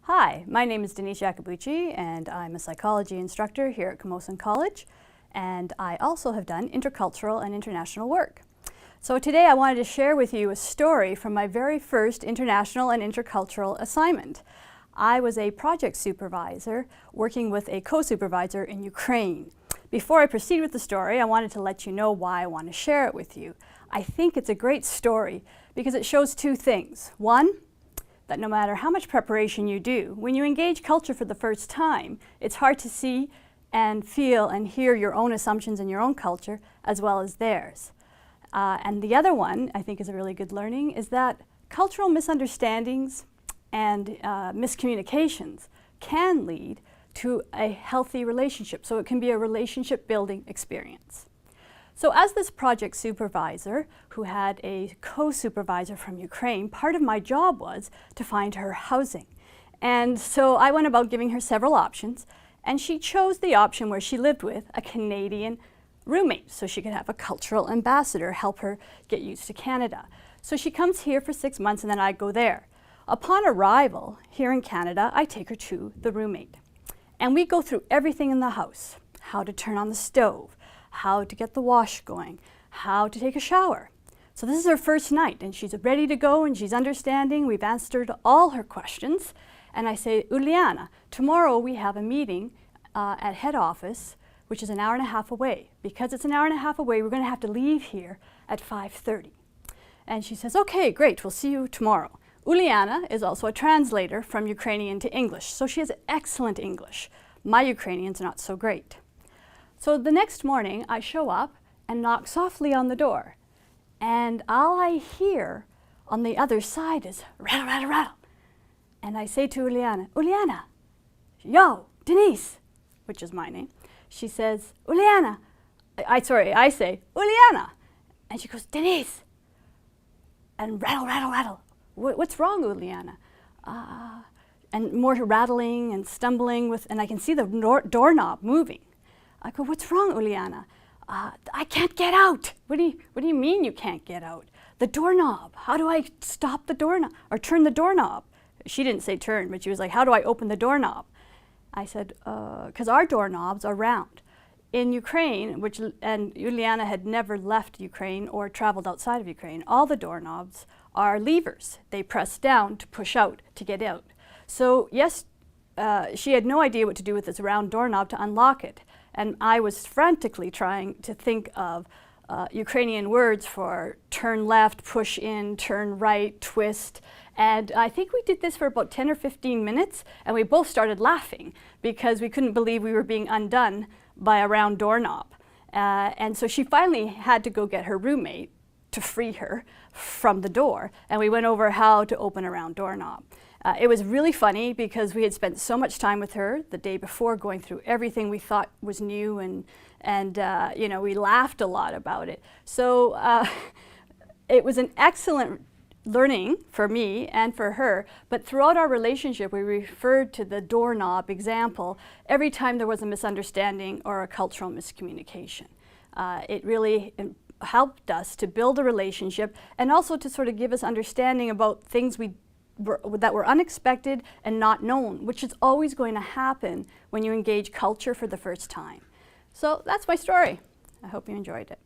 Hi, my name is Denise Iacobucci and I'm a psychology instructor here at Camosun College, and I also have done intercultural and international work. So today I wanted to share with you a story from my very first international and intercultural assignment. I was a project supervisor working with a co-supervisor in Ukraine. Before I proceed with the story, I wanted to let you know why I want to share it with you. I think it's a great story because it shows two things. One, that no matter how much preparation you do, when you engage culture for the first time, it's hard to see and feel and hear your own assumptions in your own culture as well as theirs. And the other one, I think is a really good learning, is that cultural misunderstandings and miscommunications can lead to a healthy relationship. So it can be a relationship building experience. So as this project supervisor who had a co-supervisor from Ukraine, part of my job was to find her housing. And so I went about giving her several options, and she chose the option where she lived with a Canadian roommate, so she could have a cultural ambassador help her get used to Canada. So she comes here for 6 months and then I go there. Upon arrival here in Canada, I take her to the roommate. And we go through everything in the house, how to turn on the stove, how to get the wash going, how to take a shower. So this is her first night and she's ready to go and she's understanding. We've answered all her questions. And I say, Uliana, tomorrow we have a meeting at head office, which is an hour and a half away. Because it's an hour and a half away, we're going to have to leave here at 5:30. And she says, okay, great, we'll see you tomorrow. Uliana is also a translator from Ukrainian to English, so she has excellent English. My Ukrainian's not so great. So the next morning, I show up and knock softly on the door. And all I hear on the other side is rattle, rattle, rattle. And I say to Uliana, yo, Denise, which is my name. She says, Uliana. I say, Uliana. And she goes, Denise. And rattle, rattle, rattle. What's wrong, Uliana? And more rattling and stumbling and I can see the doorknob moving. I go, what's wrong, Uliana? I can't get out. What do you mean you can't get out? The doorknob. How do I stop the doorknob or turn the doorknob? She didn't say turn, but she was like, how do I open the doorknob? I said, because our doorknobs are round. In Ukraine, and Uliana had never left Ukraine or traveled outside of Ukraine, all the doorknobs are levers. They press down to push out, to get out. So yes, she had no idea what to do with this round doorknob to unlock it. And I was frantically trying to think of Ukrainian words for turn left, push in, turn right, twist. And I think we did this for about 10 or 15 minutes, and we both started laughing because we couldn't believe we were being undone by a round doorknob. And so she finally had to go get her roommate to free her from the door, and we went over how to open a round doorknob. It was really funny because we had spent so much time with her the day before going through everything we thought was new, and you know, we laughed a lot about it. So it was an excellent learning for me and for her, but throughout our relationship we referred to the doorknob example every time there was a misunderstanding or a cultural miscommunication. It really helped us to build a relationship and also to sort of give us understanding about things that were unexpected and not known, which is always going to happen when you engage culture for the first time. So that's my story. I hope you enjoyed it.